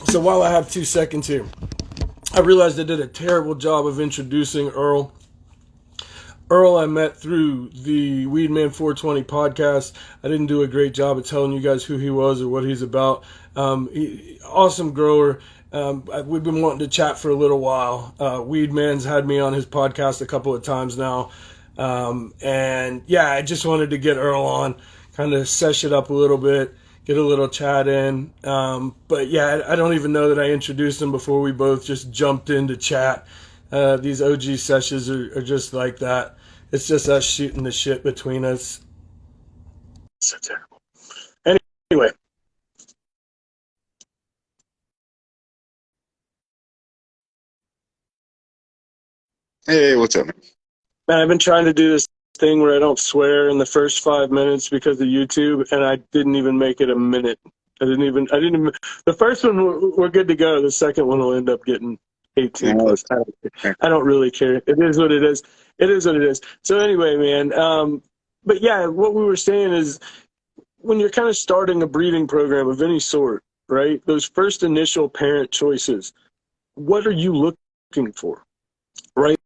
So while I have 2 seconds here, I realized I did a terrible job of introducing Earl. Earl I met through the Weedman 420 podcast. I didn't do a great job of telling you guys who he was or what he's about. Awesome grower. We've been wanting to chat for a little while. Weedman's had me on his podcast a couple of times now. And yeah, I just wanted to get Earl on, kind of sesh it up a little bit, get a little chat in. But yeah, I don't even know that I introduced him before we both just jumped into chat. These OG sessions are just like that. It's just us shooting the shit between us. So terrible. Anyway. Hey, what's up, man? Man, I've been trying to do this thing where I don't swear in the first 5 minutes because of YouTube, and I didn't even make it a minute. I didn't even, the first one, we're good to go. The second one will end up getting 18 plus. I don't really care. It is what it is. It is what it is. So anyway, man, but yeah, what we were saying is when you're kind of starting a breeding program of any sort, right? Those first initial parent choices, what are you looking for, right?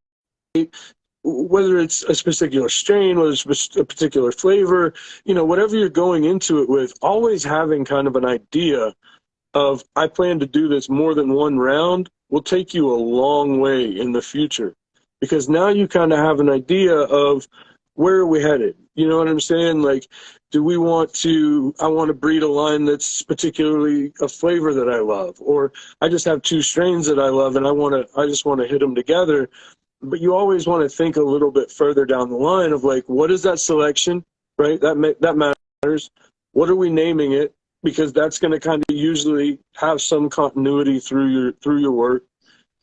Whether it's a particular strain, whether it's a particular flavor, whatever you're going into it with, always having kind of an idea of, I plan to do this more than one round will take you a long way in the future. Because now you kind of have an idea of where are we headed? You know what I'm saying? Like, I want to breed a line that's particularly a flavor that I love, or I just have 2 strains that I love and I just want to hit them together. But you always want to think a little bit further down the line of like, what is that selection, right? That matters. What are we naming it? Because that's going to kind of usually have some continuity through your work.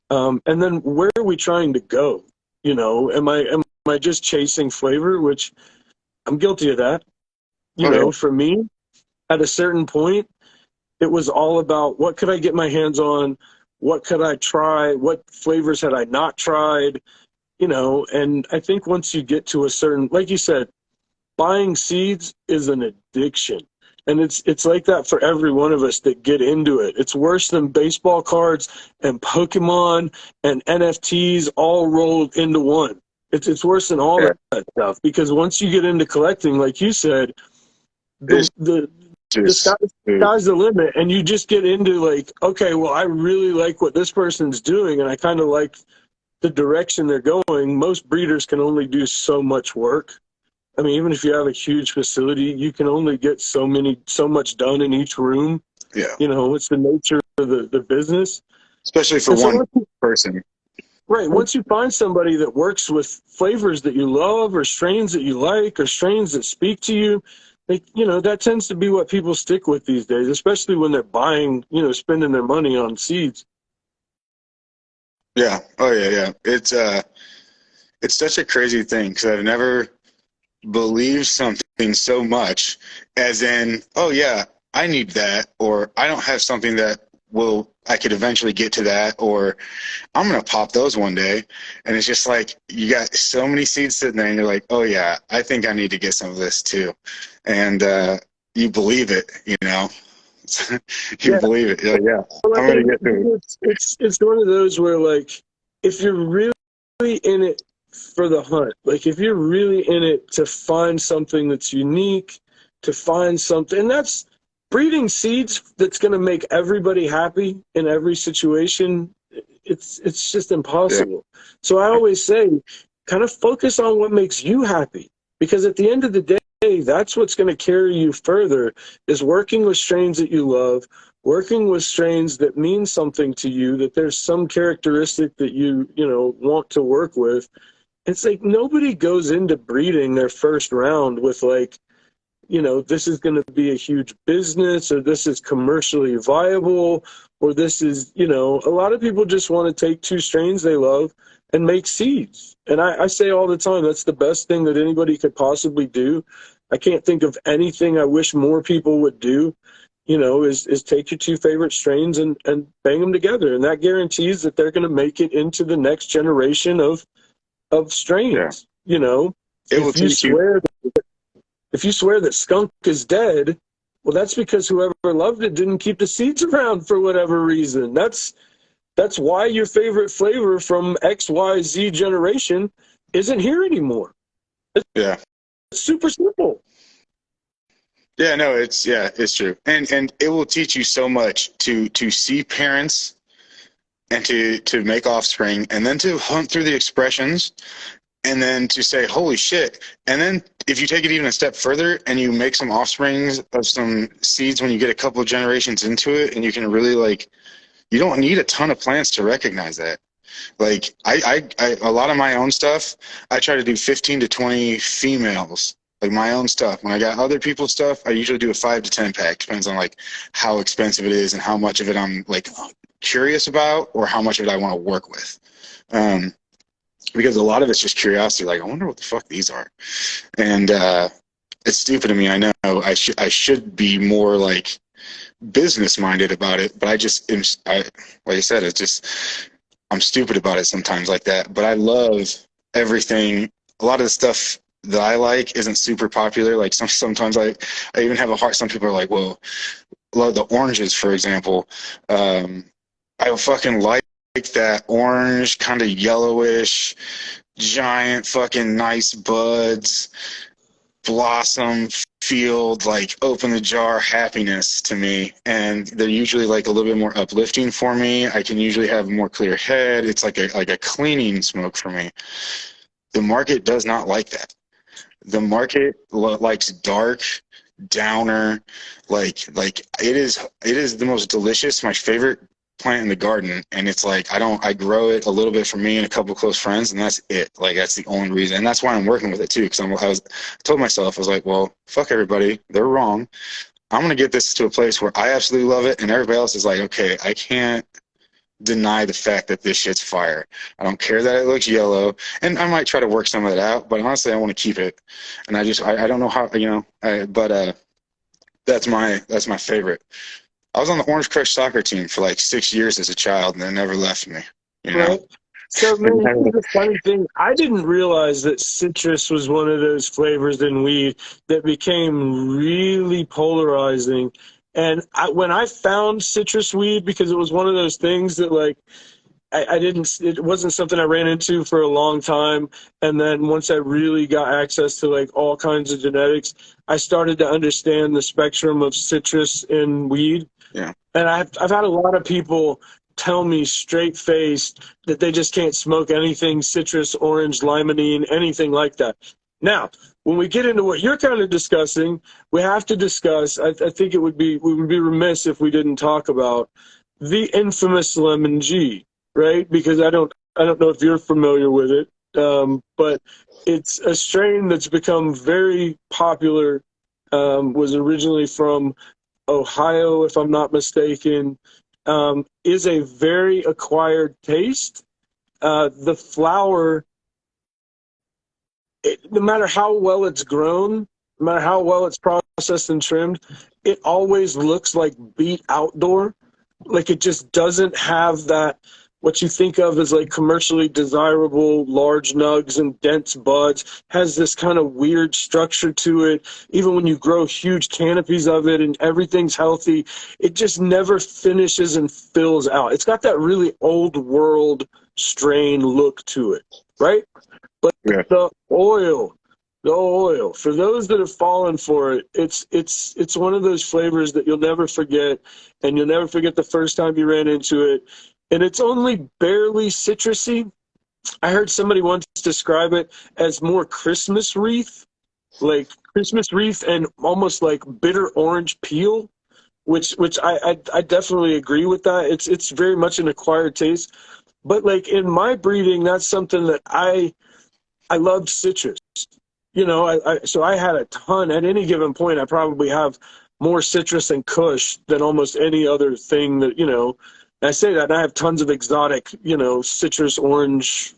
And then where are we trying to go? Am I just chasing flavor, which I'm guilty of that. For me, at a certain point, it was all about what could I get my hands on? What could I try? What flavors had I not tried? And I think once you get to a certain, like you said, buying seeds is an addiction. And it's like that for every one of us that get into it. It's worse than baseball cards and Pokemon and NFTs all rolled into one. It's worse than all that stuff, because once you get into collecting, like you said, the sky's the limit, and you just get into like, okay, well, I really like what this person's doing, and I kind of like the direction they're going. Most breeders can only do so much work. I mean, even if you have a huge facility, you can only get so much done in each room. Yeah. It's the nature of the business. Especially for one person. Right. Once you find somebody that works with flavors that you love, or strains that you like, or strains that speak to you, that tends to be what people stick with these days, especially when they're buying, spending their money on seeds. Yeah. Oh, yeah. It's such a crazy thing, because I've never believed something so much as in, oh, yeah, I need that, or I don't have something that I could eventually get to that, or I'm going to pop those one day. And it's just like, you got so many seeds sitting there and you're like, oh yeah, I think I need to get some of this too. And you believe it, you believe it. You're like, yeah, I'm going to get to it. It's one of those where, like, if you're really in it for the hunt, like if you're really in it to find something that's unique, to find something, and that's breeding seeds that's going to make everybody happy in every situation, it's just impossible. Yeah. So I always say, kind of focus on what makes you happy, because at the end of the day, that's what's going to carry you further, is working with strains that you love, working with strains that mean something to you, that there's some characteristic that you want to work with. It's like, nobody goes into breeding their first round with like, this is going to be a huge business, or this is commercially viable, or this is, a lot of people just want to take 2 strains they love and make seeds. And I say all the time, that's the best thing that anybody could possibly do. I can't think of anything I wish more people would do, is take your 2 favorite strains and bang them together. And that guarantees that they're going to make it into the next generation of strains. Yeah. If you swear that skunk is dead, Well, that's because whoever loved it didn't keep the seeds around for whatever reason. That's why your favorite flavor from XYZ generation isn't here anymore. Yeah. It's super simple. Yeah, no, it's true. And it will teach you so much to see parents and to make offspring and then to hunt through the expressions and then to say, holy shit. And then if you take it even a step further and you make some offsprings of some seeds when you get a couple of generations into it, and you can really like, you don't need a ton of plants to recognize that. Like I a lot of my own stuff, I try to do 15 to 20 females, like my own stuff. When I got other people's stuff, I usually do a 5 to 10 pack. Depends on like how expensive it is and how much of it I'm like curious about or how much of it I want to work with. Because a lot of it's just curiosity. Like, I wonder what the fuck these are. And it's stupid of me. I know I should be more like business minded about it, but I just like I said, it's just, I'm stupid about it sometimes like that. But I love everything. A lot of the stuff that I like isn't super popular. Like sometimes I even have a heart. Some people are like, well, love the oranges, for example. I fucking like that orange, kind of yellowish, giant fucking nice buds, blossom field, like open the jar happiness to me. And they're usually like a little bit more uplifting for me. I can usually have a more clear head. It's like a cleaning smoke for me. The market does not like that. The market likes dark, downer, like it is the most delicious, my favorite plant in the garden. And it's like I grow it a little bit for me and a couple of close friends, and that's it. Like that's the only reason, and that's why I'm working with it too, because I told myself, I was like, well, fuck everybody, they're wrong. I'm gonna get this to a place where I absolutely love it, and everybody else is like, okay, I can't deny the fact that this shit's fire. I don't care that it looks yellow, and I might try to work some of it out, but honestly I want to keep it. And I don't know how, but that's my favorite. I was on the Orange Crush soccer team for like 6 years as a child, and it never left me, you know. Right. So, man, here's the funny thing. I didn't realize that citrus was one of those flavors in weed that became really polarizing. And when I found citrus weed, because it was one of those things that, like, it wasn't something I ran into for a long time. And then once I really got access to, like, all kinds of genetics, I started to understand the spectrum of citrus in weed. Yeah. And I've had a lot of people tell me straight faced that they just can't smoke anything citrus, orange, limonene, anything like that. Now, when we get into what you're kind of discussing, we have to discuss, I think we would be remiss if we didn't talk about the infamous Lemon G, right? Because I don't know if you're familiar with it, but it's a strain that's become very popular, was originally from Ohio, if I'm not mistaken, is a very acquired taste. The flower, no matter how well it's grown, no matter how well it's processed and trimmed, it always looks like beet outdoor. Like it just doesn't have that, what you think of as like commercially desirable large nugs and dense buds, has this kind of weird structure to it. Even when you grow huge canopies of it and everything's healthy, it just never finishes and fills out. It's got that really old world strain look to it, right? But Yeah. the oil, for those that have fallen for it, it's one of those flavors that you'll never forget, and you'll never forget the first time you ran into it. And it's only barely citrusy. I heard somebody once describe it as more Christmas wreath, like Christmas wreath and almost like bitter orange peel, which I definitely agree with that. It's very much an acquired taste. But like in my breeding, that's something that I loved citrus. You know, so I had a ton. At any given point, I probably have more citrus and Kush than almost any other thing that, you know. I say that, and I have tons of exotic, you know, citrus, orange,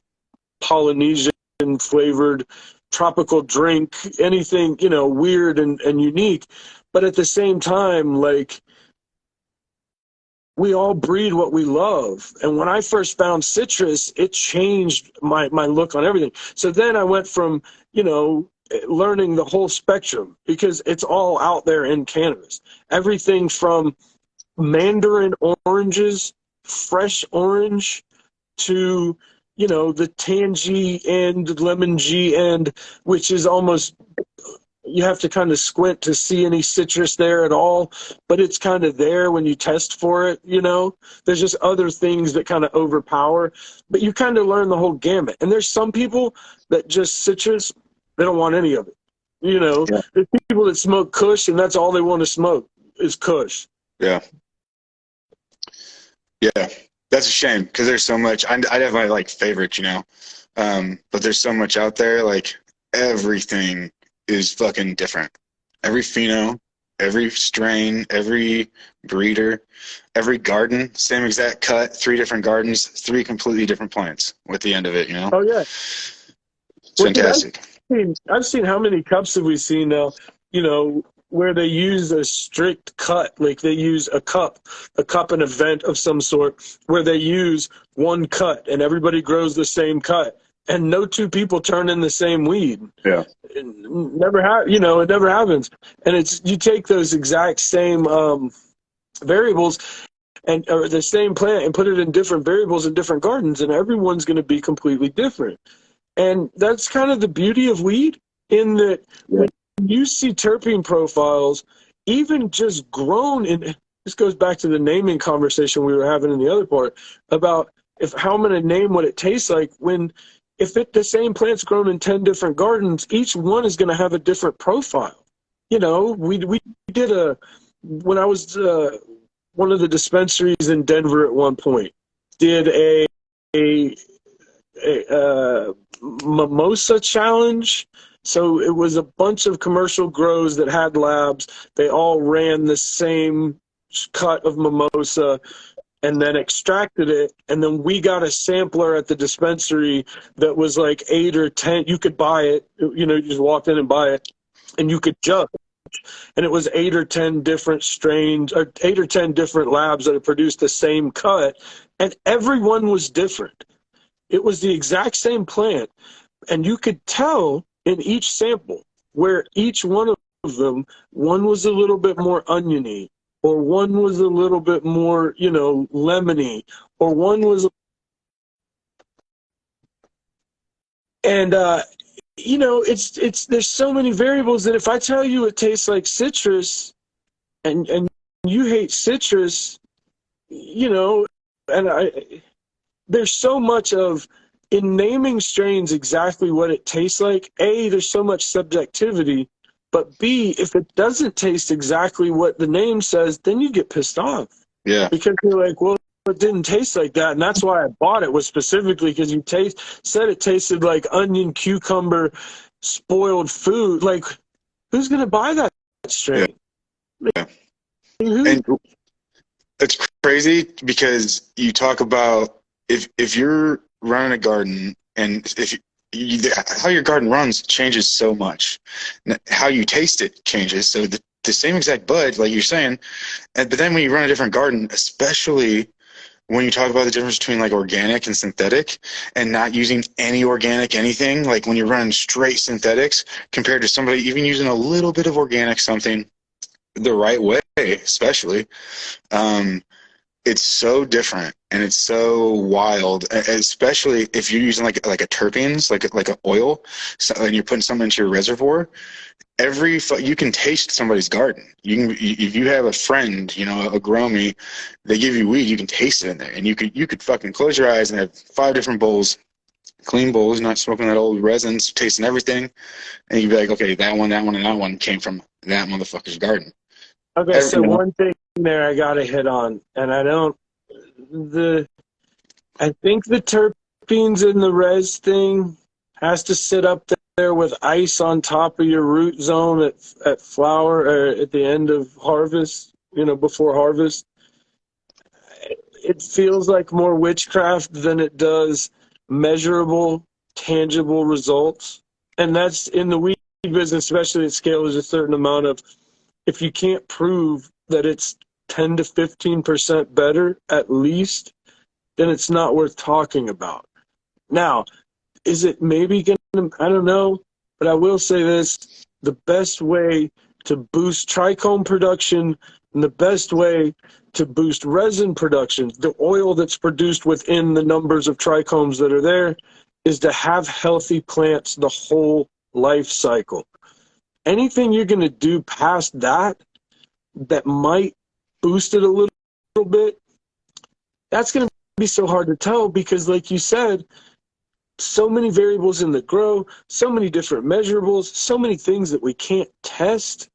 Polynesian flavored, tropical drink, anything, you know, weird and unique. But at the same time, like, we all breed what we love. And when I first found citrus, it changed my look on everything. So then I went from, you know, learning the whole spectrum, because it's all out there in cannabis. Everything from mandarin oranges, fresh orange, to, you know, the tangy end, lemon G end, which is almost, you have to kind of squint to see any citrus there at all, but it's kind of there when you test for it, you know. There's just other things that kind of overpower, but you kind of learn the whole gamut. And there's some people that just citrus, they don't want any of it, you know. Yeah. There's people that smoke kush and that's all they want to smoke is kush. Yeah. Yeah. That's a shame, because there's so much. I'd have my like favorite, you know, but there's so much out there. Like everything is fucking different. Every pheno, every strain, every breeder, every garden, same exact cut, 3 different gardens, 3 completely different plants with the end of it, you know? Oh, yeah. It's fantastic. I've seen how many cups have we seen now, you know, where they use a strict cut, like they use a cup, an event of some sort, where they use one cut and everybody grows the same cut, and no 2 people turn in the same weed. Yeah. It never it never happens. And it's, you take those exact same variables and or the same plant and put it in different variables in different gardens, and everyone's going to be completely different. And that's kind of the beauty of weed, in that when you see terpene profiles, even just grown in, this goes back to the naming conversation we were having in the other part about how I'm going to name what it tastes like. If the same plant's grown in 10 different gardens, each one is going to have a different profile. You know, we did when I was one of the dispensaries in Denver at one point, did a mimosa challenge. So it was a bunch of commercial grows that had labs. They all ran the same cut of mimosa and then extracted it. And then we got a sampler at the dispensary that was like 8 or 10. You could buy it, you know, you just walked in and buy it, and you could judge. And it was 8 or 10 different strains, or 8 or 10 different labs that had produced the same cut. And everyone was different. It was the exact same plant. And you could tell in each sample where each one of them, one was a little bit more oniony, or one was a little bit more, you know, lemony, or one was, and you know, it's there's so many variables that if I tell you it tastes like citrus, and you hate citrus, you know, and there's so much of, in naming strains exactly what it tastes like, A, there's so much subjectivity, but B, if it doesn't taste exactly what the name says, then you get pissed off. Yeah. Because you're like, well, it didn't taste like that, and that's why I bought it, was specifically because you said it tasted like onion, cucumber, spoiled food. Like, who's going to buy that strain? Yeah. And it's crazy, because you talk about if you're running a garden, and how your garden runs changes so much. How you taste it changes. So the same exact bud, like you're saying, but then when you run a different garden, especially when you talk about the difference between like organic and synthetic, and not using any organic anything, like when you're running straight synthetics compared to somebody even using a little bit of organic something the right way, especially, it's so different, and it's so wild, especially if you're using like a terpenes, like an oil, and you're putting something into your reservoir. You can taste somebody's garden. If you have a friend, you know, a gromie, they give you weed, you can taste it in there, and you could fucking close your eyes and have 5 different bowls, clean bowls, not smoking that old resins, tasting everything, and you'd be like, okay, that one, and that one came from that motherfucker's garden. Okay, so one thing there I gotta hit on, and I think the terpenes in the res thing has to sit up there with ice on top of your root zone at flower, or at the end of harvest, you know, before harvest. It feels like more witchcraft than it does measurable, tangible results. And that's, in the weed business, especially at scale, there's a certain amount of, if you can't prove that it's 10 to 15% better at least, then it's not worth talking about. Now, is it maybe going to, I don't know, But I will say this, the best way to boost trichome production and the best way to boost resin production, the oil that's produced within the numbers of trichomes that are there, is to have healthy plants the whole life cycle. Anything you're going to do past that might boost it a little bit, that's going to be so hard to tell because, like you said, so many variables in the grow, so many different measurables, so many things that we can't test.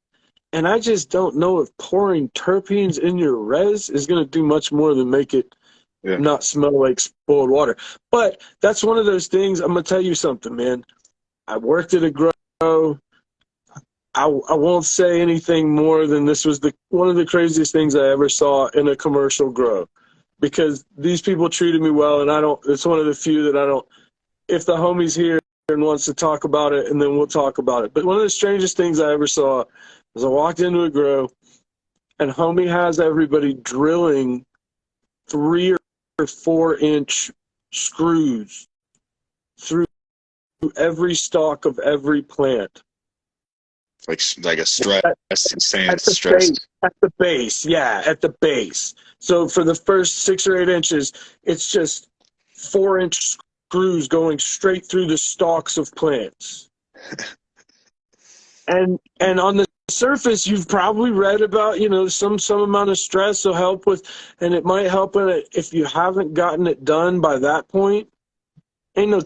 And I just don't know if pouring terpenes in your res is going to do much more than make it not smell like spoiled water. But that's one of those things. I'm going to tell you something, man. I worked at a grow. I won't say anything more than this was one of the craziest things I ever saw in a commercial grow, because these people treated me well, and it's one of the few that I don't, if the homie's here and wants to talk about it, and then we'll talk about it. But one of the strangest things I ever saw was I walked into a grow, and homie has everybody drilling 3 or 4 inch screws through every stalk of every plant. Like a stress, insane stress. At the base, yeah, at the base. So for the first 6 or 8 inches, it's just 4 inch screws going straight through the stalks of plants. And on the surface, you've probably read about, some amount of stress will help with, and it might help in it if you haven't gotten it done by that point. Ain't no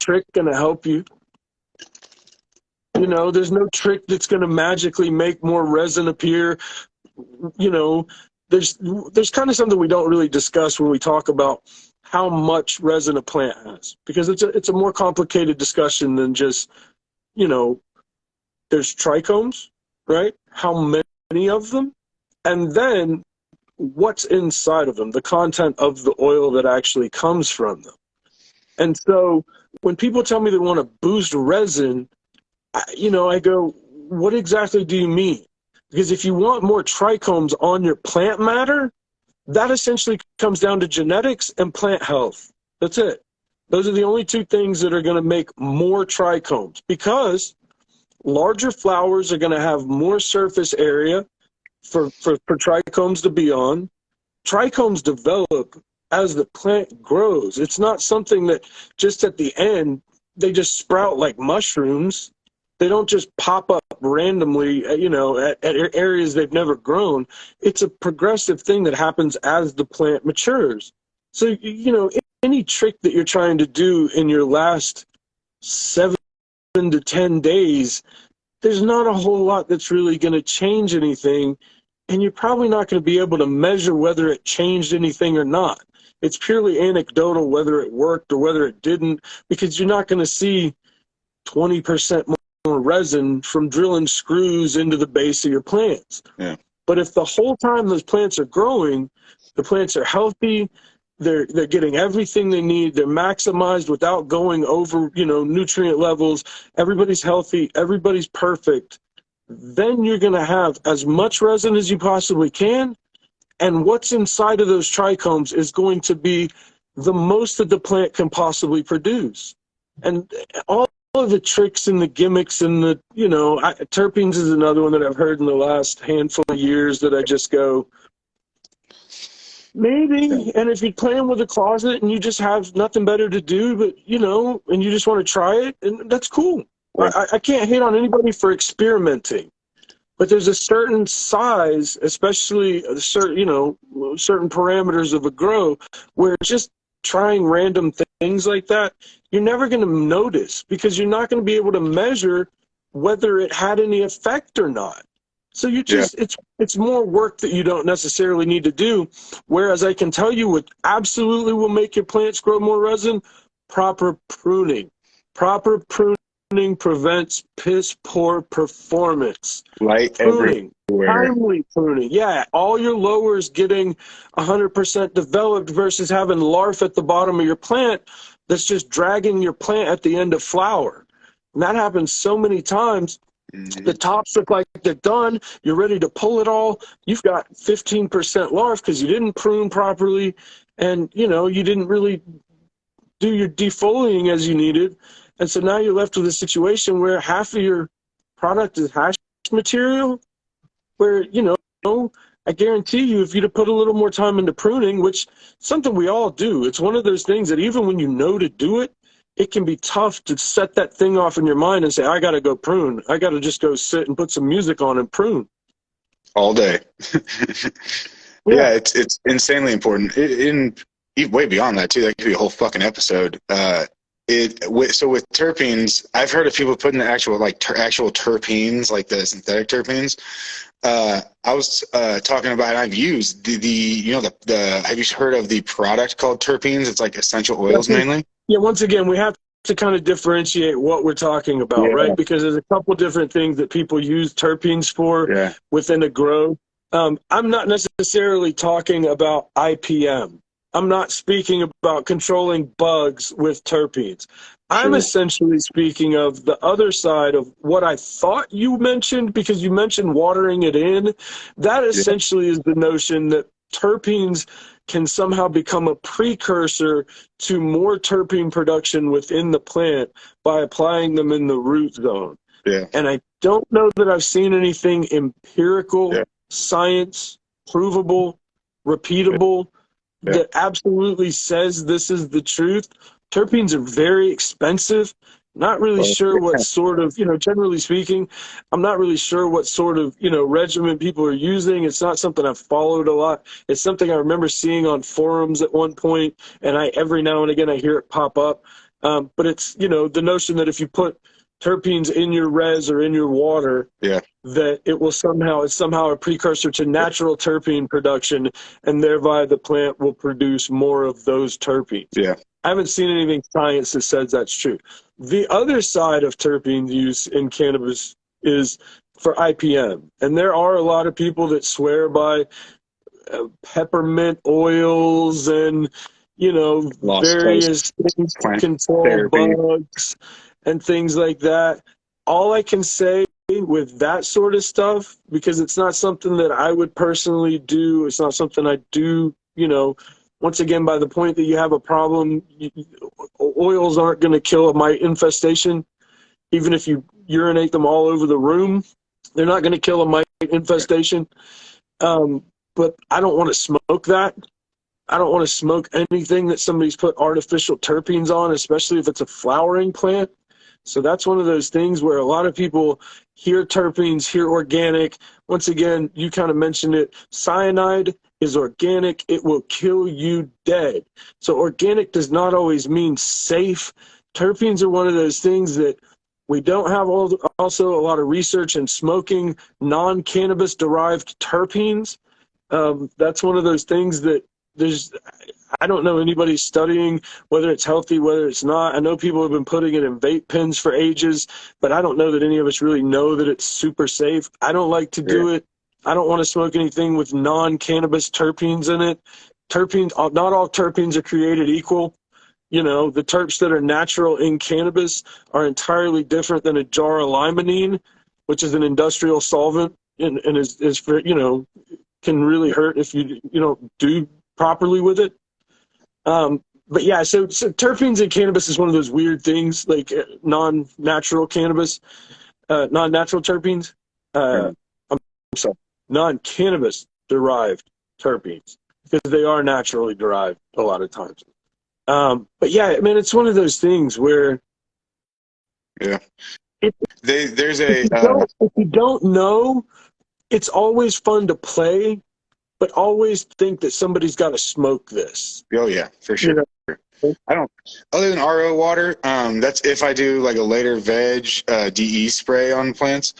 trick gonna help you. There's no trick that's going to magically make more resin appear. There's kind of something we don't really discuss when we talk about how much resin a plant has, because it's a more complicated discussion than just, there's trichomes, right? How many of them? And then what's inside of them, the content of the oil that actually comes from them. And so when people tell me they want to boost resin, I go, what exactly do you mean? Because if you want more trichomes on your plant matter, that essentially comes down to genetics and plant health. That's it. Those are the only 2 things that are going to make more trichomes, because larger flowers are going to have more surface area for trichomes to be on. Trichomes develop as the plant grows. It's not something that just at the end, they just sprout like mushrooms. They don't just pop up randomly, at areas they've never grown. It's a progressive thing that happens as the plant matures. So, any trick that you're trying to do in your last 7 to 10 days, there's not a whole lot that's really going to change anything. And you're probably not going to be able to measure whether it changed anything or not. It's purely anecdotal whether it worked or whether it didn't, because you're not going to see 20% more resin from drilling screws into the base of your plants. Yeah. But if the whole time those plants are growing, the plants are healthy, they're getting everything they need, they're maximized without going over, nutrient levels, everybody's healthy, everybody's perfect, then you're going to have as much resin as you possibly can, and what's inside of those trichomes is going to be the most that the plant can possibly produce. And all of the tricks and the gimmicks and the, terpenes is another one that I've heard in the last handful of years that I just go, maybe. And if you're playing with a closet and you just have nothing better to do, but, and you just want to try it, and that's cool. Right. I can't hate on anybody for experimenting, but there's a certain size, especially certain parameters of a grow, where just trying random things like that, you're never going to notice, because you're not going to be able to measure whether it had any effect or not. So you just, it's more work that you don't necessarily need to do. Whereas I can tell you what absolutely will make your plants grow more resin: proper pruning. Proper pruning prevents piss poor performance. Light Pruning, everywhere. timely pruning. Yeah, all your lowers getting 100% developed versus having larf at the bottom of your plant that's just dragging your plant at the end of flower. And that happens so many times. Mm-hmm. The tops look like they're done. You're ready to pull it all. You've got 15% larf because you didn't prune properly, and you didn't really do your defoliating as you needed. And so now you're left with a situation where half of your product is hash material, where, I guarantee you, if you'd have put a little more time into pruning, which something we all do, it's one of those things that even when you know to do it, it can be tough to set that thing off in your mind and say, I got to go prune. I got to just go sit and put some music on and prune. All day. Yeah. It's insanely important. Way beyond that too. That could be a whole fucking episode. So with terpenes, I've heard of people putting the actual actual terpenes, like the synthetic terpenes. I was talking about, and I've used the have you heard of the product called terpenes? It's like essential oils mainly. Yeah. Once again, we have to kind of differentiate what we're talking about, right? Because there's a couple different things that people use terpenes for within a grow. I'm not necessarily talking about IPM. I'm not speaking about controlling bugs with terpenes. I'm essentially speaking of the other side of what I thought you mentioned, because you mentioned watering it in. That essentially is the notion that terpenes can somehow become a precursor to more terpene production within the plant by applying them in the root zone. Yeah. And I don't know that I've seen anything empirical, science, provable, repeatable, that absolutely says this is the truth. Terpenes are very expensive. Not really sure what sort of, generally speaking, I'm not really sure what sort of, regimen people are using. It's not something I've followed a lot. It's something I remember seeing on forums at one point, and every now and again I hear it pop up. But it's, the notion that if you put terpenes in your res or in your water, that it's somehow a precursor to natural terpene production, and thereby the plant will produce more of those terpenes. Yeah. I haven't seen anything science that says that's true. The other side of terpene use in cannabis is for IPM. And there are a lot of people that swear by peppermint oils and, various things to control bugs and things like that. All I can say with that sort of stuff, because it's not something that I would personally do, it's not something I do, once again, by the point that you have a problem, oils aren't going to kill a mite infestation. Even if you urinate them all over the room, they're not going to kill a mite infestation. But I don't want to smoke that. I don't want to smoke anything that somebody's put artificial terpenes on, especially if it's a flowering plant. So that's one of those things where a lot of people hear terpenes, hear organic. Once again, you kind of mentioned it. Cyanide is organic. It will kill you dead. So organic does not always mean safe. Terpenes are one of those things that we don't have also a lot of research in smoking non-cannabis derived terpenes. That's one of those things that I don't know anybody studying whether it's healthy, whether it's not. I know people have been putting it in vape pens for ages, but I don't know that any of us really know that it's super safe. I don't like to do it. I don't want to smoke anything with non-cannabis terpenes in it. Not all terpenes are created equal. The terps that are natural in cannabis are entirely different than a jar of limonene, which is an industrial solvent and is for, can really hurt if you don't do properly with it. But yeah, so terpenes in cannabis is one of those weird things, like non-natural cannabis, non-natural terpenes. I'm sorry, non-cannabis derived terpenes, because they are naturally derived a lot of times. But yeah, I mean, it's one of those things where if you don't know, it's always fun to play, but always think that somebody's got to smoke this. Oh yeah, for sure. I don't, other than RO water, that's if I do like a later veg DE spray on plants.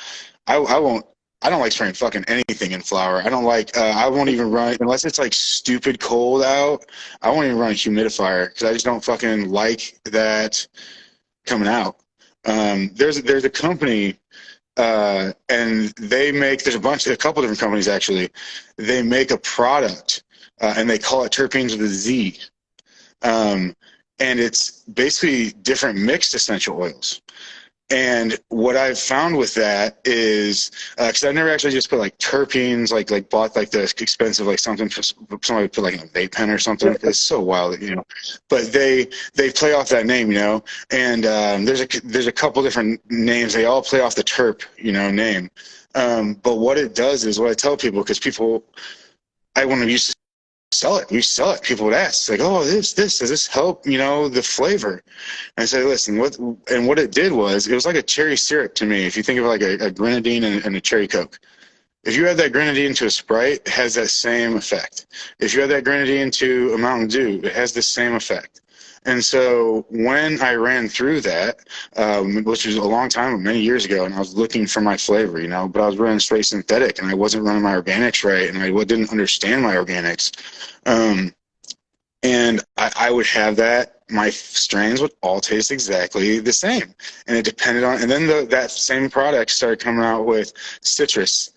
I don't like spraying fucking anything in flower. I don't like, I won't even run, unless it's like stupid cold out, I won't even run a humidifier because I just don't fucking like that coming out. There's a company, and they make, there's a couple different companies actually. They make a product, and they call it terpenes with a Z. And it's basically different mixed essential oils. And what I've found with that is, because I've never actually just put like terpenes, like bought like the expensive, like something for somebody put like in a vape pen or something. It's so wild, you know. But they play off that name, you know. And there's a couple different names. They all play off the terp, you know, name. But what it does is what I tell people, because people, I want to use sell it. We sell it. People would ask, like, "Oh, does this help? You know, the flavor?" And I say, "Listen, what it did was, it was like a cherry syrup to me. If you think of like a grenadine and a cherry Coke, if you add that grenadine to a Sprite, it has that same effect. If you add that grenadine to a Mountain Dew, it has the same effect." And so when I ran through that, which was a long time, many years ago, and I was looking for my flavor, you know, but I was running straight synthetic, and I wasn't running my organics right, and I didn't understand my organics. And I would have that. My strains would all taste exactly the same. And it depended on, and then that same product started coming out with citrus,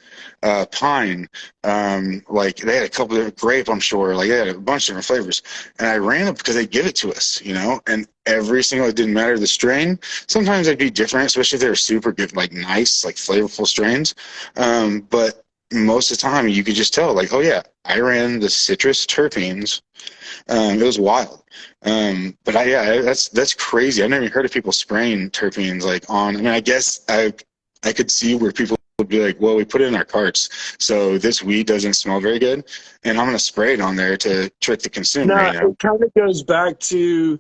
pine, like they had a couple of grape, I'm sure, like they had a bunch of different flavors. And I ran it because they give it to us, you know, and every single, it didn't matter the strain. Sometimes they'd be different, especially if they were super good, like nice, like flavorful strains. But most of the time you could just tell, like, oh yeah, I ran the citrus terpenes. It was wild. Yeah, that's crazy. I've never even heard of people spraying terpenes like on. I mean, I guess I could see where people would be like, well, we put it in our carts, so this weed doesn't smell very good, and I'm gonna spray it on there to trick the consumer. No, You know? it kind of goes back to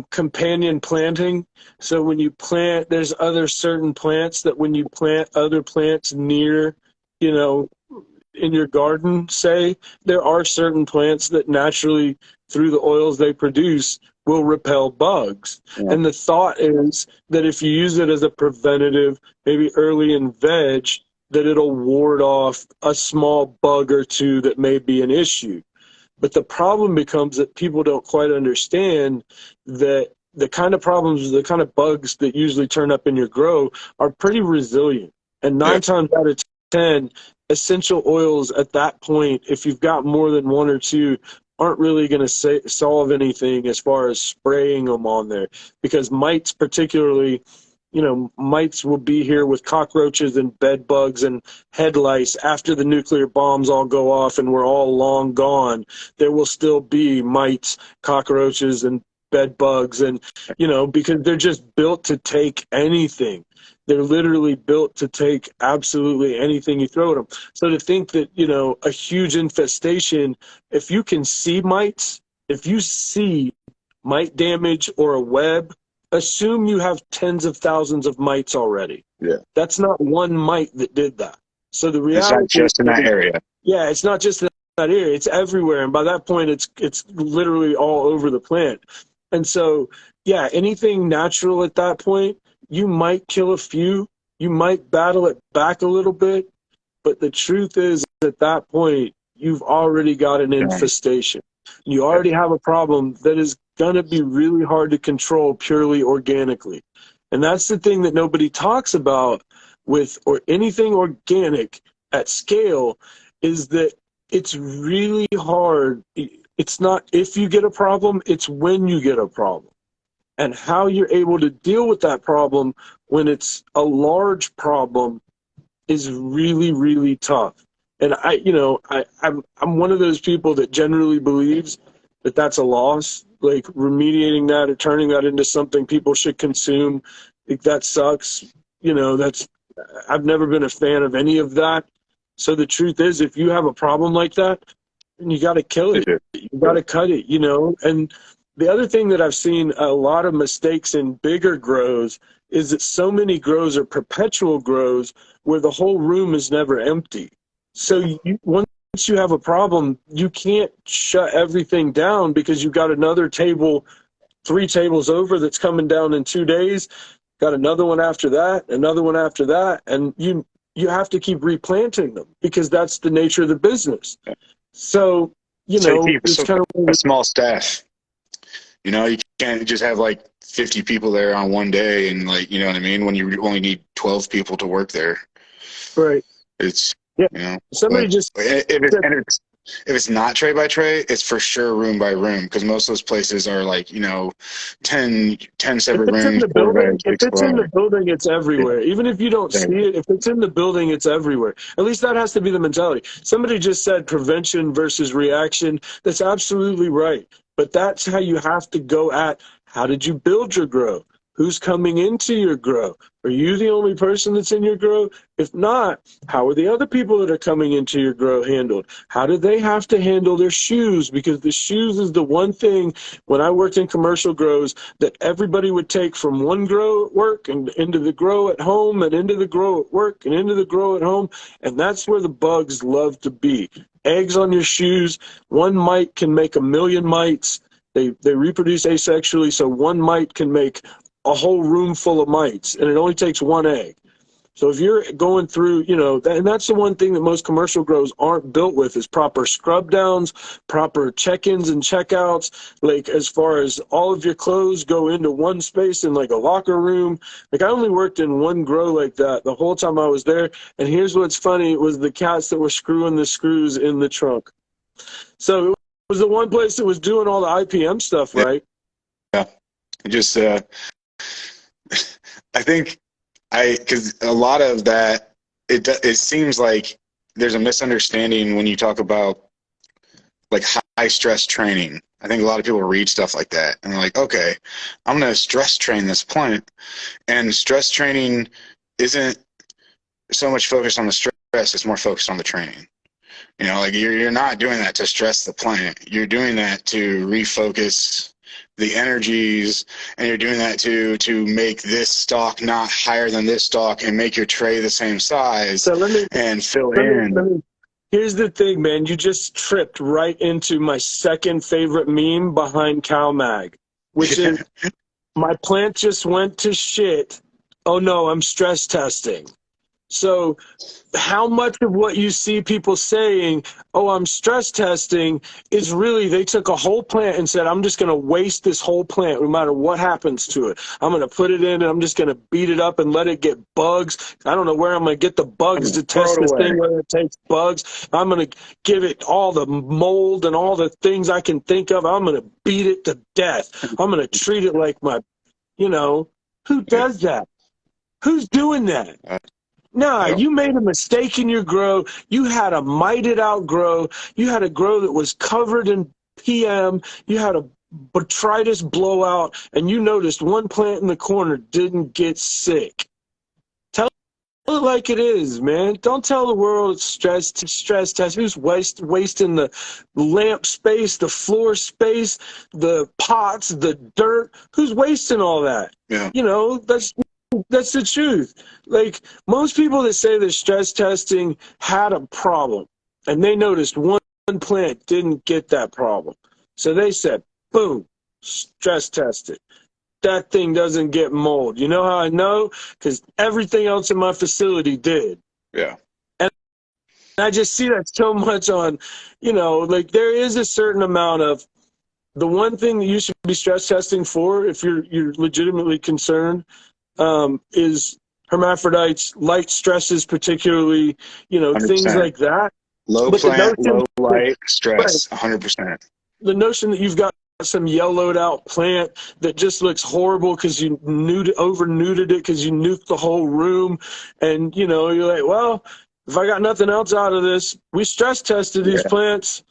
companion planting. So when you plant, there's other certain plants that when you plant other plants near, you know, in your garden, say, there are certain plants that naturally, through the oils they produce, will repel bugs. Yeah. And the thought is that if you use it as a preventative, maybe early in veg, that it'll ward off a small bug or two that may be an issue. But the problem becomes that people don't quite understand that the kind of problems, the kind of bugs that usually turn up in your grow are pretty resilient. And Yeah. 9 times out of 10, essential oils at that point, if you've got more than one or two, aren't really going to solve anything as far as spraying them on there. Because mites particularly, you know, mites will be here with cockroaches and bed bugs and head lice after the nuclear bombs all go off and we're all long gone. There will still be mites, cockroaches, and bed bugs, and, you know, because they're just built to take anything. They're literally built to take absolutely anything you throw at them. So to think that, you know, a huge infestation, if you can see mites, if you see mite damage or a web, assume you have tens of thousands of mites already. Yeah. That's not one mite that did that. So the It's not reality just in that area. yeah, it's not just in that area, it's everywhere. And by that point, it's literally all over the plant. And so, yeah, anything natural at that point, you might kill a few, you might battle it back a little bit, but the truth is, at that point, you've already got an infestation. You already have a problem that is going to be really hard to control purely organically. And that's the thing that nobody talks about with or anything organic at scale, is that it's really hard. It's not if you get a problem, it's when you get a problem. And how you're able to deal with that problem when it's a large problem is really, really tough. And I'm one of those people that generally believes that that's a loss. Like remediating that or turning that into something people should consume, like that sucks. You know, I've never been a fan of any of that. So the truth is, if you have a problem like that, then you got to kill it. You got to cut it. You know. And the other thing that I've seen a lot of mistakes in bigger grows is that so many grows are perpetual grows where the whole room is never empty. So once you have a problem, you can't shut everything down because you've got another table, 3 tables over that's coming down in 2 days, got another one after that, another one after that, and you have to keep replanting them because that's the nature of the business. So, it's kind of a small staff. You know, you can't just have like 50 people there on one day and like, you know what I mean? When you only need 12 people to work there. Right. It's, yeah. You know, Somebody just if it's if it's not tray by tray, it's for sure room by room, because most of those places are like, 10 If separate it's in rooms, the 4 beds, building, if 6 it's in the bar. building, it's Yeah. everywhere. Even if you don't see it, if it's in the building, it's everywhere. At least that has to be the mentality. Somebody just said prevention versus reaction. That's absolutely right. But that's how you have to go at how did you build your grow? Who's coming into your grow? Are you the only person that's in your grow? If not, how are the other people that are coming into your grow handled? How do they have to handle their shoes? Because the shoes is the one thing when I worked in commercial grows that everybody would take from one grow at work and into the grow at home and into the grow at work and into the grow at home. And that's where the bugs love to be. Eggs on your shoes. One mite can make a million mites. They reproduce asexually, so one mite can make a whole room full of mites, and it only takes one egg. So if you're going through, and that's the one thing that most commercial grows aren't built with is proper scrub downs, proper check-ins and checkouts. Like as far as all of your clothes go into one space in like a locker room. Like I only worked in one grow like that the whole time I was there. And here's what's funny, it was the cats that were screwing the screws in the trunk. So it was the one place that was doing all the IPM stuff, right? Yeah. Just, I think because a lot of that, it seems like there's a misunderstanding when you talk about like high stress training. I think a lot of people read stuff like that and they're like, okay, I'm going to stress train this plant. And stress training isn't so much focused on the stress, it's more focused on the training. Like you're not doing that to stress the plant. You're doing that to refocus the energies, and you're doing that to make this stalk not higher than this stalk and make your tray the same size So and fill in. here's the thing, man. You just tripped right into my second favorite meme behind CalMag, which is my plant just went to shit. Oh no, I'm stress testing. So how much of what you see people saying, oh, I'm stress testing, is really they took a whole plant and said, I'm just going to waste this whole plant no matter what happens to it. I'm going to put it in and I'm just going to beat it up and let it get bugs. I don't know where I'm going to get the bugs to Throw test it this away. thing, whether it takes bugs. I'm going to give it all the mold and all the things I can think of. I'm going to beat it to death. I'm going to treat it like my, who does that? Who's doing that? Nah, Yeah. you made a mistake in your grow. You had a mited out grow. You had a grow that was covered in PM. You had a botrytis blowout, and you noticed one plant in the corner didn't get sick. Tell it like it is, man. Don't tell the world it's stress test. Who's wasting the lamp space, the floor space, the pots, the dirt? Who's wasting all that? Yeah. That's the truth. Like most people that say that stress testing had a problem and they noticed one plant didn't get that problem. So they said, boom, stress tested. That thing doesn't get mold. You know how I know? Because everything else in my facility did. Yeah. And I just see that so much on, like there is a certain amount of the one thing that you should be stress testing for if you're legitimately concerned is hermaphrodites, light stresses, particularly, things 100%. like that. Low But the plant, notion, low light, right, stress, 100%. the notion that you've got some yellowed out plant that just looks horrible because you over nuded it because you nuked the whole room, and you're like, well, if I got nothing else out of this, we stress tested these plants.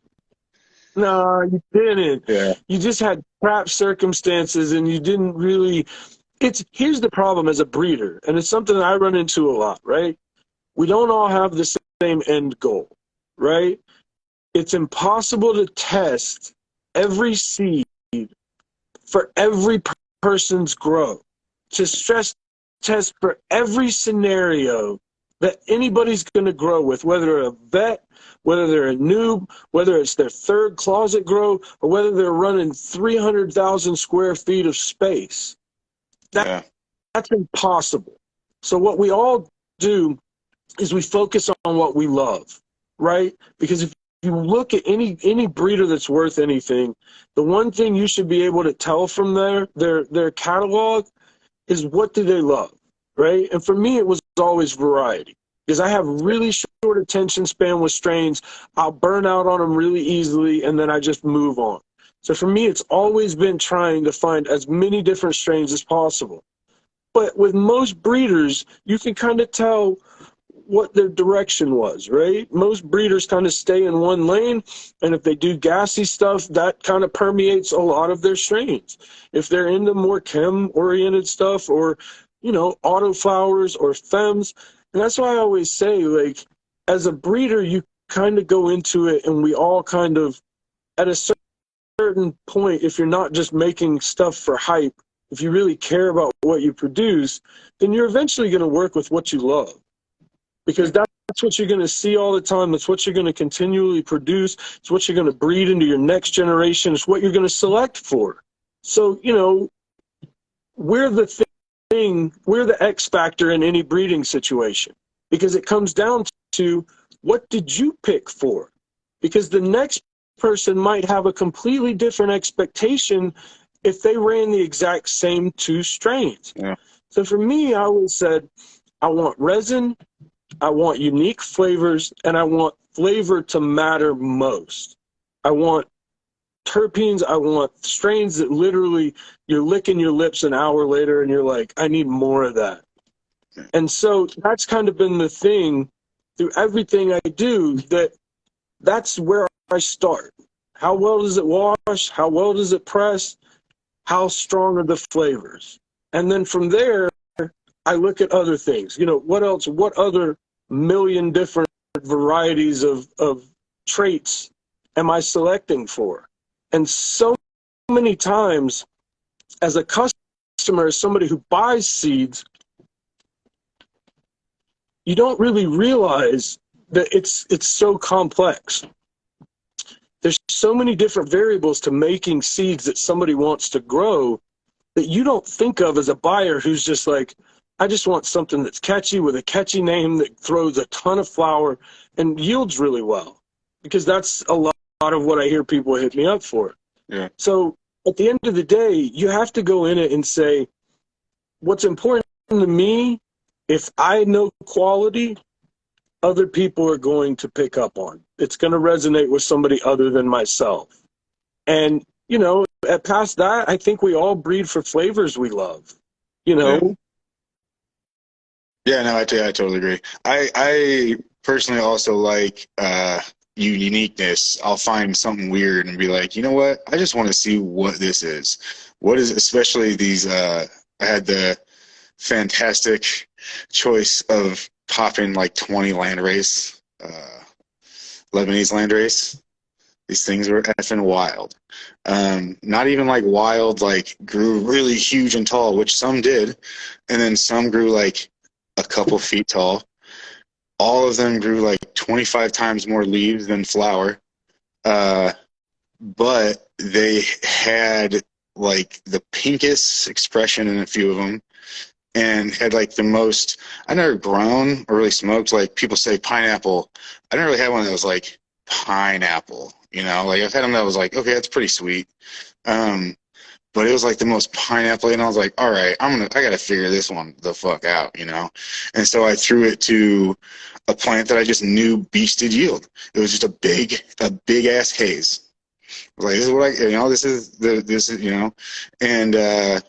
No, you didn't. Yeah. You just had crap circumstances, and you didn't really. Here's the problem as a breeder, and it's something that I run into a lot, right? We don't all have the same end goal, right? It's impossible to test every seed for every person's growth, to stress test for every scenario that anybody's going to grow with, whether a vet, whether they're a noob, whether it's their third closet grow, or whether they're running 300,000 square feet of space. That's impossible. So what we all do is we focus on what we love, right? Because if you look at any breeder that's worth anything, the one thing you should be able to tell from their catalog is what do they love, right? And for me, it was always variety because I have really short attention span with strains. I'll burn out on them really easily, and then I just move on. So for me, it's always been trying to find as many different strains as possible. But with most breeders, you can kind of tell what their direction was, right? Most breeders kind of stay in one lane, and if they do gassy stuff, that kind of permeates a lot of their strains. If they're into more chem-oriented stuff, or, you know, autoflowers or femmes, and that's why I always say, like, as a breeder, you kind of go into it, and we all kind of, at a certain point, if you're not just making stuff for hype, if you really care about what you produce, then you're eventually going to work with what you love. Because that's what you're going to see all the time. That's what you're going to continually produce. It's what you're going to breed into your next generation. It's what you're going to select for. So, you know, we're the X factor in any breeding situation, because it comes down to, what did you pick for? Because the next person might have a completely different expectation if they ran the exact same two strains. Yeah. So for me, I always said, I want resin, I want unique flavors, and I want flavor to matter most. I want terpenes, I want strains that literally you're licking your lips an hour later and you're like, I need more of that. And so that's kind of been the thing through everything I do, that's where I start. How well does it wash? How well does it press? How strong are the flavors? And then from there, I look at other things. You know, what else? What other million different varieties of traits am I selecting for? And so many times, as a customer, as somebody who buys seeds, you don't really realize that it's so complex. There's so many different variables to making seeds that somebody wants to grow that you don't think of as a buyer who's just like, I just want something that's catchy with a catchy name that throws a ton of flower and yields really well. Because that's a lot of what I hear people hit me up for. Yeah. So at the end of the day, you have to go in it and say, what's important to me, if I know quality, other people are going to pick up on. It's going to resonate with somebody other than myself. And, you know, past that, I think we all breed for flavors we love, you know? Yeah, no, I totally agree. I personally also like uniqueness. I'll find something weird and be like, you know what? I just want to see what this is. What is, especially these, I had the fantastic choice of popping like 20 landrace, Lebanese landrace. These things were effing wild. Not even like wild, like grew really huge and tall, which some did. And then some grew like a couple feet tall. All of them grew like 25 times more leaves than flower. But they had like the pinkest expression in a few of them, and had like the most, I never grown or really smoked, like people say pineapple. I didn't really have one that was like pineapple, you know, like I've had them that was like, okay, that's pretty sweet. But it was like the most pineapple, and I was like, all right, I gotta figure this one the fuck out, you know? And so I threw it to a plant that I just knew beasted yield. It was just a big ass haze. I was like, this is what I, you know, this is, you know, and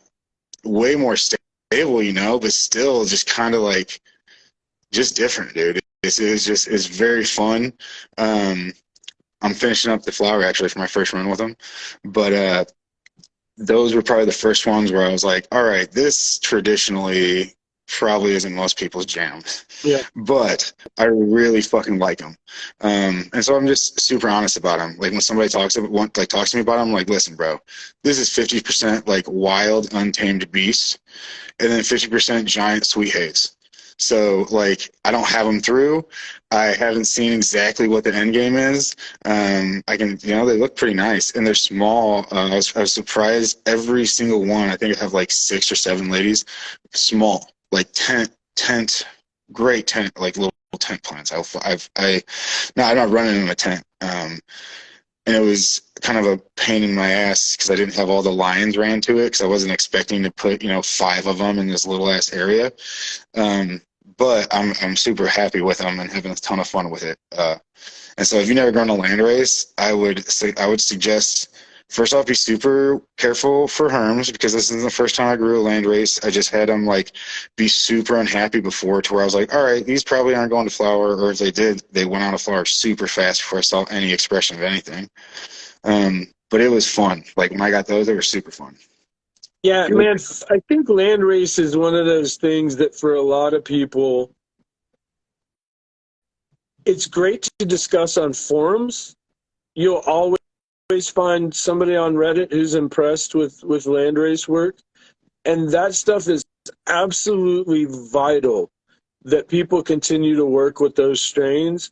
way more stable, you know, but still just kind of like, just different, dude. It's very fun. I'm finishing up the flower actually for my first run with them, but those were probably the first ones where I was like, all right, this traditionally probably isn't most people's jam. Yeah. But I really fucking like them. And so I'm just super honest about them. Like when somebody talks to me about them, I'm like, listen, bro, this is 50% like wild, untamed beast, and then 50% giant sweet haze. So like I don't have them through. I haven't seen exactly what the end game is. I can, you know, they look pretty nice and they're small. I was surprised. Every single one, I think I have like 6 or 7 ladies, small, like tent, great tent, like little tent plants. I'm not running in a tent. And it was kind of a pain in my ass because I didn't have all the lines ran to it because I wasn't expecting to put, you know, 5 of them in this little ass area. but I'm super happy with them and having a ton of fun with it. And so if you've never grown a landrace, I would suggest, first off, be super careful for herms, because this is the first time I grew a landrace. I just had them like be super unhappy before, to where I was like, all right, these probably aren't going to flower, or if they did, they went out of flower super fast before I saw any expression of anything. But it was fun. Like when I got those, they were super fun. Yeah, man, I think landrace is one of those things that for a lot of people, it's great to discuss on forums. You'll always find somebody on Reddit who's impressed with landrace work. And that stuff is absolutely vital, that people continue to work with those strains.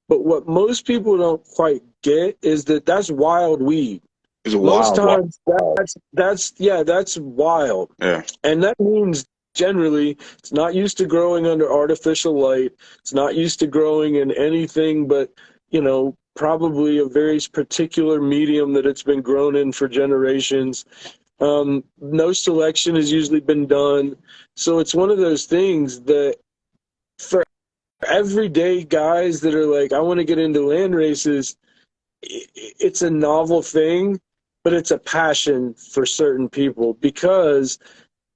But what most people don't quite get is that that's wild weed. It's a Most wild. times that's wild. Yeah. And that means generally it's not used to growing under artificial light. It's not used to growing in anything but, you know, probably a very particular medium that it's been grown in for generations. No selection has usually been done. So it's one of those things that for everyday guys that are like, I want to get into land races, it's a novel thing, but it's a passion for certain people, because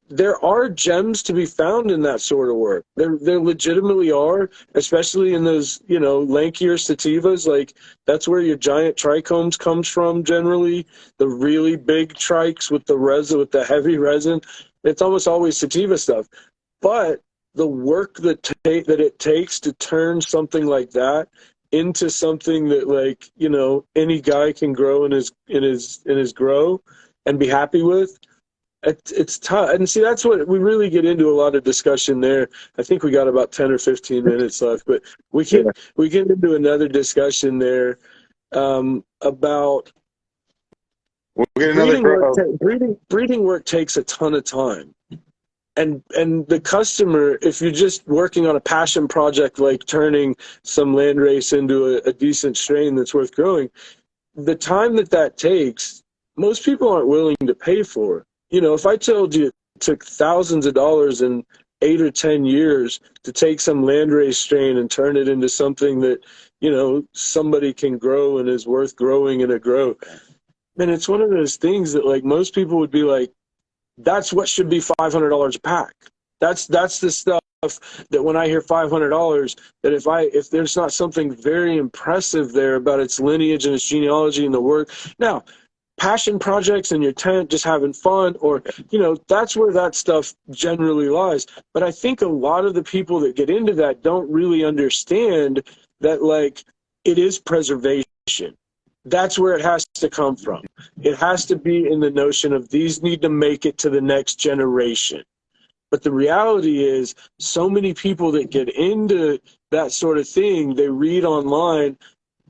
there are gems to be found in that sort of work. There legitimately are, especially in those, you know, lankier sativas. Like that's where your giant trichomes comes from generally. The really big trikes with the resin, with the heavy resin. It's almost always sativa stuff. But the work that it takes to turn something like that into something that, like, you know, any guy can grow in his grow and be happy with. It's tough. And see, that's what we really get into, a lot of discussion there. I think we got about 10 or 15 minutes left, but we get into another discussion there about We'll get another breeding work takes a ton of time. And the customer, if you're just working on a passion project like turning some landrace into a decent strain that's worth growing, the time that takes, most people aren't willing to pay for. You know, if I told you it took thousands of dollars in 8 or 10 years to take some landrace strain and turn it into something that, you know, somebody can grow and is worth growing in a grow, man, it's one of those things that, like, most people would be like, that's what should be $500 a pack. That's the stuff that when I hear $500, that if there's not something very impressive there about its lineage and its genealogy and the work. Now, passion projects in your tent, just having fun, or, you know, that's where that stuff generally lies. But I think a lot of the people that get into that don't really understand that, like, it is preservation. That's where it has to come from. It has to be in the notion of these need to make it to the next generation. But the reality is, so many people that get into that sort of thing, they read online,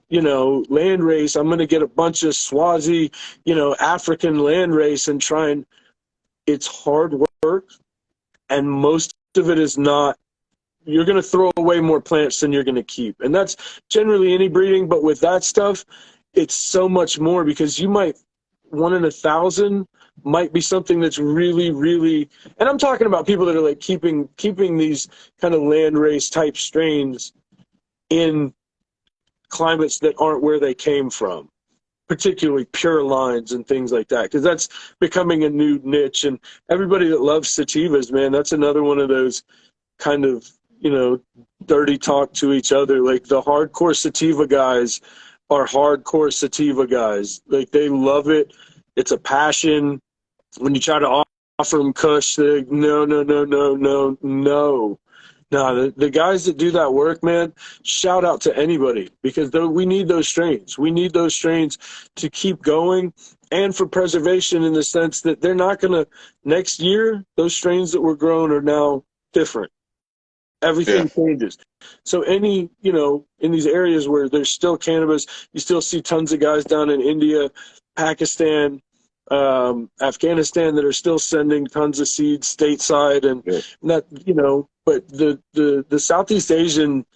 you know, landrace, I'm going to get a bunch of Swazi, you know, African landrace and try and, it's hard work. And most of it is not, you're going to throw away more plants than you're going to keep. And that's generally any breeding, but with that stuff, it's so much more, because you might, 1 in 1,000 might be something that's really, really, and I'm talking about people that are like keeping these kind of landrace type strains in climates that aren't where they came from, particularly pure lines and things like that, because that's becoming a new niche. And everybody that loves sativas, man, that's another one of those kind of, you know, dirty talk to each other. Like the hardcore sativa guys are hardcore sativa guys. Like they love it. It's a passion. When you try to offer them kush, they're like, no. No, the guys that do that work, man, shout out to anybody, because we need those strains. We need those strains to keep going, and for preservation, in the sense that they're not going to, next year, those strains that were grown are now different. Everything changes. So any, you know, in these areas where there's still cannabis, you still see tons of guys down in India, Pakistan, Afghanistan that are still sending tons of seeds stateside, and that, you know, but the Southeast Asian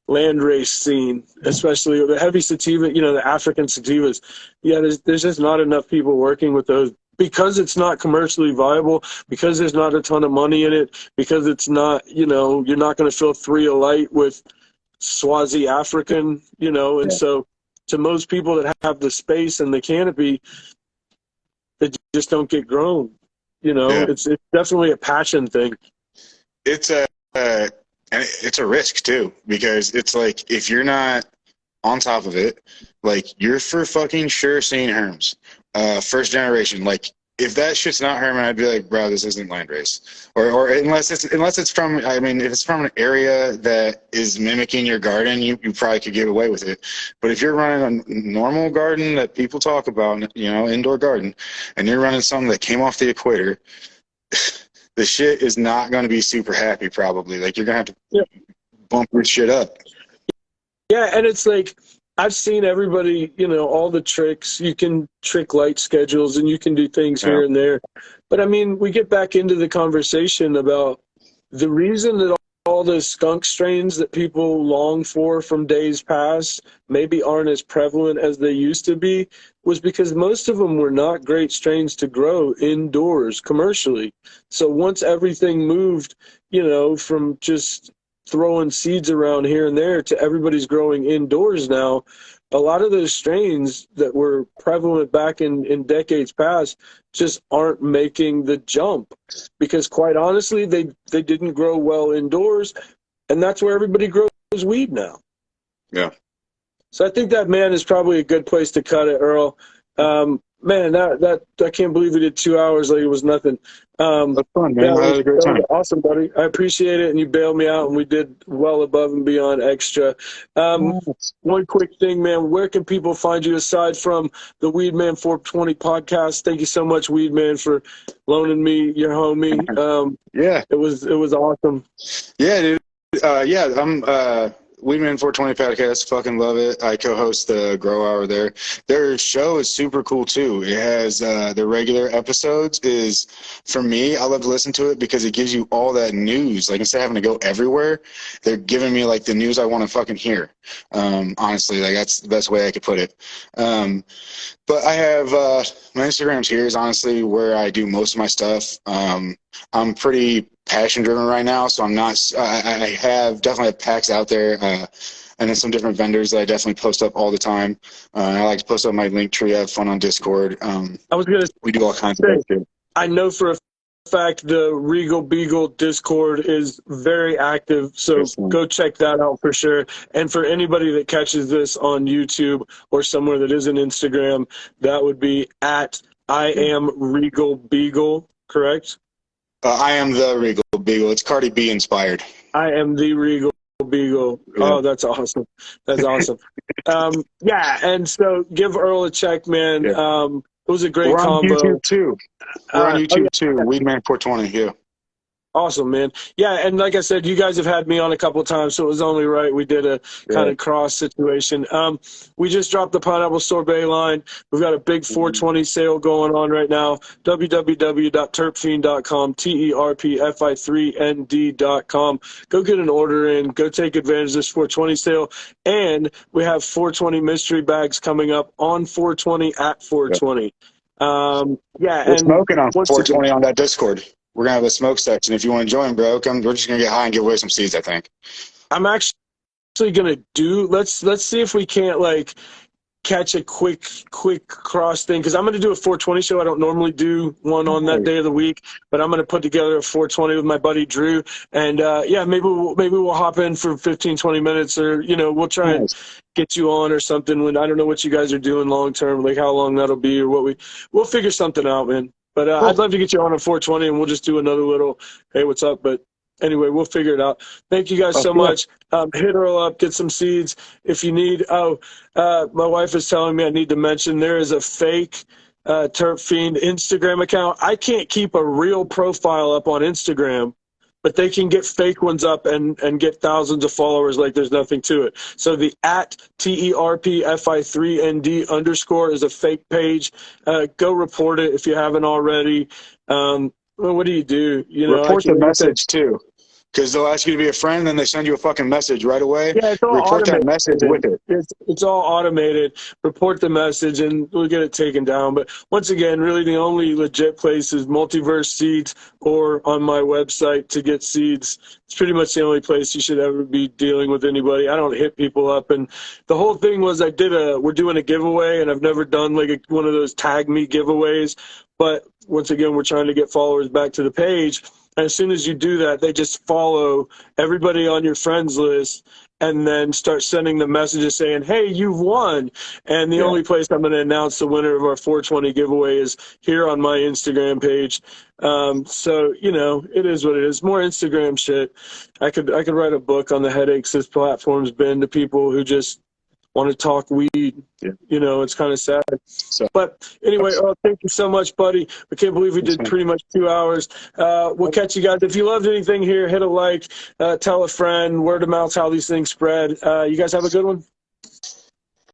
landrace scene, especially the heavy sativa, you know, the African sativas, there's just not enough people working with those because it's not commercially viable, because there's not a ton of money in it, because it's not, you're not going to fill 3 a light with Swazi African, and so to most people that have the space and the canopy, they just don't get grown. It's definitely a passion thing. It's and it's a risk too, because it's like, if you're not on top of it, like, you're for fucking sure seeing herms. First generation, like, if that shit's not hermit, I'd be like, bro, this isn't landrace. Or unless it's from, I mean, if it's from an area that is mimicking your garden, you probably could get away with it. But if you're running a normal garden that people talk about, indoor garden, and you're running something that came off the equator, the shit is not going to be super happy, probably. Like, you're going to have to bump your shit up. Yeah, and it's like, I've seen everybody, all the tricks. You can trick light schedules and you can do things here and there. But, I mean, we get back into the conversation about the reason that all the skunk strains that people long for from days past maybe aren't as prevalent as they used to be, was because most of them were not great strains to grow indoors commercially. So once everything moved, from just throwing seeds around here and there to everybody's growing indoors now, a lot of those strains that were prevalent back in decades past just aren't making the jump, because quite honestly, they didn't grow well indoors, and that's where everybody grows weed now. Yeah. So I think that, man, is probably a good place to cut it, Earl. Man, that I can't believe we did 2 hours like it was nothing. That's fun, man. I had a great time. Awesome, buddy. I appreciate it, and you bailed me out, and we did well above and beyond extra. One quick thing, man. Where can people find you aside from the Weedman 420 podcast? Thank you so much, Weedman, for loaning me your homie. Yeah, it was awesome. Yeah, dude. I'm Weedman 420 podcast. Fucking love it. I co-host the Grow Hour there. Their show is super cool too. It has the regular episodes. Is, for me, I love to listen to it because it gives you all that news. Like, instead of having to go everywhere, they're giving me like the news I want to fucking hear. Honestly, like, that's the best way I could put it. But I have my Instagram's here is honestly where I do most of my stuff. I'm pretty passion driven right now, so I'm not. I definitely have packs out there, and then some different vendors that I definitely post up all the time. I like to post up my link tree. I have fun on Discord. I was gonna. We do all kinds of shit. I know for a fact the Regal Beagle Discord is very active, so go check that out for sure. And for anybody that catches this on YouTube or somewhere that isn't Instagram, that would be at I am Regal Beagle, correct? I am the Regal Beagle. It's Cardi B inspired. I am the Regal Beagle. Yeah. Oh, that's awesome. That's awesome. Yeah, and so give Earl a check, man. Yeah. It was a great combo. We're on YouTube too. Weedman 420, yeah. Awesome, man. Yeah, and like I said, you guys have had me on a couple of times, so it was only right we did a kind of cross situation. We just dropped the pineapple sorbet line. We've got a big 420 sale going on right now. www.terpfiend.com, terpfi3nd.com. Go get an order in. Go take advantage of this 420 sale. And we have 420 mystery bags coming up on 420 at 420. We're smoking on 420 on that Discord. We're going to have a smoke section. If you want to join, bro, come. We're just going to get high and give away some seeds, I think. I'm actually going to do – let's see if we can't, like, catch a quick cross thing, because I'm going to do a 420 show. I don't normally do one on that day of the week, but I'm going to put together a 420 with my buddy Drew. And, maybe we'll hop in for 15, 20 minutes, or, we'll try and get you on or something. When I don't know what you guys are doing long term, like how long that'll be or we'll figure something out, man. But I'd love to get you on a 420, and we'll just do another little, hey, what's up? But anyway, we'll figure it out. Thank you guys so much. Hit Earl up, get some seeds if you need. My wife is telling me I need to mention there is a fake Terp Fiend Instagram account. I can't keep a real profile up on Instagram, but they can get fake ones up and get thousands of followers like there's nothing to it. So the at TERPFI3ND_ is a fake page. Go report it if you haven't already. What do? Report the message too. because they'll ask you to be a friend, then they send you a fucking message right away. Yeah, it's all Report that automated. message with it. It's all automated. Report the message, and we'll get it taken down. But once again, really the only legit place is Multiverse Seeds or on my website to get seeds. It's pretty much the only place you should ever be dealing with anybody. I don't hit people up. And the whole thing was we're doing a giveaway, and I've never done like one of those tag me giveaways. But once again, we're trying to get followers back to the page. And as soon as you do that, they just follow everybody on your friends list and then start sending them messages saying, hey, you've won. And the only place I'm going to announce the winner of our 420 giveaway is here on my Instagram page. So, you know, it is what it is. More Instagram shit. I could write a book on the headaches this platform's been to people who just want to talk weed. You know, it's kind of sad. But anyway, thank you so much, buddy. I can't believe we did pretty much 2 hours. We'll catch you guys. If you loved anything here, hit a like, tell a friend, word of mouth, how these things spread. You guys have a good one.